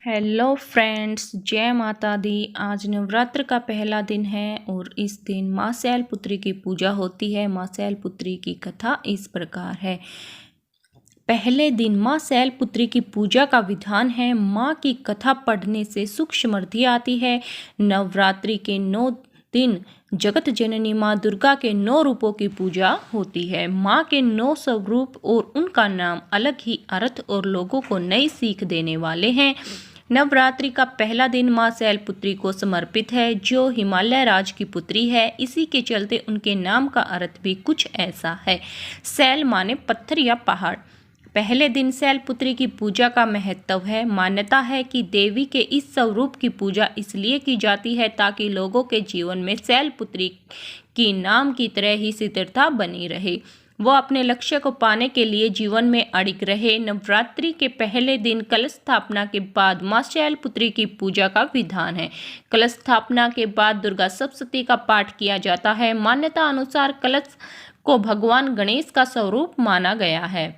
Hello friends, जय माता दी। आज नवरात्र का पहला दिन है और इस दिन माँ शैलपुत्री की पूजा होती है। माँ शैलपुत्री की कथा इस प्रकार है। पहले दिन माँ शैलपुत्री की पूजा का विधान है। माँ की कथा पढ़ने से सुख समृद्धि आती है। नवरात्रि के 9 दिन जगत जननी माँ दुर्गा के 9 रूपों की पूजा होती है। माँ के 9 स्वरूप और उनका नाम अलग ही अर्थ और लोगों को नई सीख देने वाले हैं। नवरात्रि का पहला दिन माँ शैलपुत्री को समर्पित है, जो हिमालय राज की पुत्री है। इसी के चलते उनके नाम का अर्थ भी कुछ ऐसा है। शैल माने पत्थर या पहाड़। पहले दिन शैलपुत्री की पूजा का महत्व है। मान्यता है कि देवी के इस स्वरूप की पूजा इसलिए की जाती है ताकि लोगों के जीवन में शैलपुत्री की नाम की तरह ही स्थिरता बनी रहे, वो अपने लक्ष्य को पाने के लिए जीवन में अड़िग रहे। नवरात्रि के पहले दिन कलश स्थापना के बाद माँ शैलपुत्री की पूजा का विधान है। कलश स्थापना के बाद दुर्गा सप्तशती का पाठ किया जाता है। मान्यता अनुसार कलश को भगवान गणेश का स्वरूप माना गया है।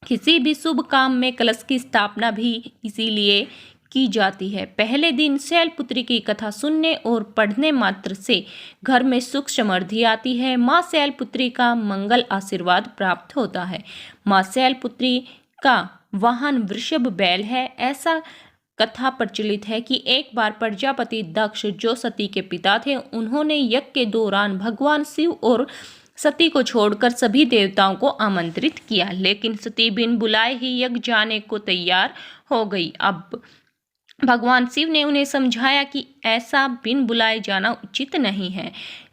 किसी भी शुभ काम में कलश की स्थापना भी इसीलिए की जाती है। पहले दिन शैलपुत्री की कथा सुनने और पढ़ने मात्र से घर में सुख समृद्धि आती है। माँ शैलपुत्री का मंगल आशीर्वाद प्राप्त होता है। माँ शैलपुत्री का वाहन वृषभ बैल है। ऐसा कथा प्रचलित है कि एक बार प्रजापति दक्ष, जो सती के पिता थे, उन्होंने यज्ञ के दौरान भगवान शिव और सती को छोड़कर सभी देवताओं को आमंत्रित किया, लेकिन सती बिन बुलाए ही यज्ञ जाने को तैयार हो गई। अब भगवान शिव ने उन्हें समझाया कि ऐसा बिन बुलाए जाना उचित नहीं है।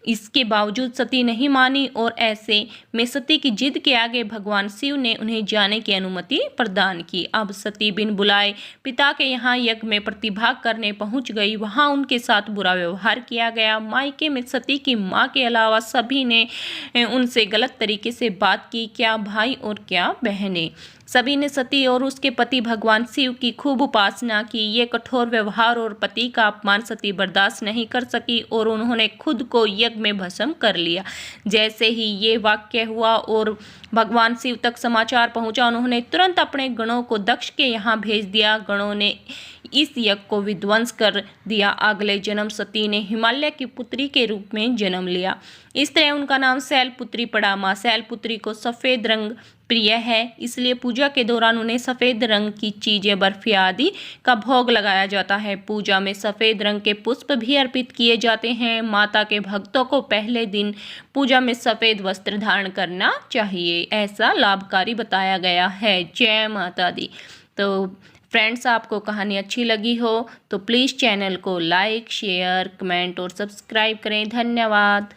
इसके बावजूद सती नहीं मानी और ऐसे में सती की जिद के आगे भगवान शिव ने उन्हें जाने की अनुमति प्रदान की। अब सती बिन बुलाए पिता के यहाँ यज्ञ में प्रतिभाग करने पहुंच गई। वहां उनके साथ बुरा व्यवहार किया गया। मायके में सती की माँ के अलावा सभी ने उनसे गलत तरीके से बात की, क्या भाई और क्या बहनें। सभी ने सती और उसके पति भगवान शिव की खूब उपासना की। ये कठोर व्यवहार और पति का अपमान सती बर्दाश्त नहीं कर सकी और उन्होंने खुद को यज्ञ में भस्म कर लिया। जैसे ही ये वाक्य हुआ और भगवान शिव तक समाचार पहुंचा, उन्होंने तुरंत अपने गणों को दक्ष के यहाँ भेज दिया। गणों ने इस यज्ञ को विध्वंस कर दिया। अगले जन्म सती ने हिमालय की पुत्री के रूप में जन्म लिया। इस तरह उनका नाम शैलपुत्री पड़ा। माँ शैलपुत्री को सफ़ेद रंग प्रिय है, इसलिए पूजा के दौरान उन्हें सफ़ेद रंग की चीज़ें, बर्फी आदि का भोग लगाया जाता है। पूजा में सफ़ेद रंग के पुष्प भी अर्पित किए जाते हैं। माता के भक्तों को पहले दिन पूजा में सफ़ेद वस्त्र धारण करना चाहिए, ऐसा लाभकारी बताया गया है। जय माता दी। तो फ्रेंड्स, आपको कहानी अच्छी लगी हो तो प्लीज़ चैनल को लाइक, शेयर, कमेंट और सब्सक्राइब करें। धन्यवाद।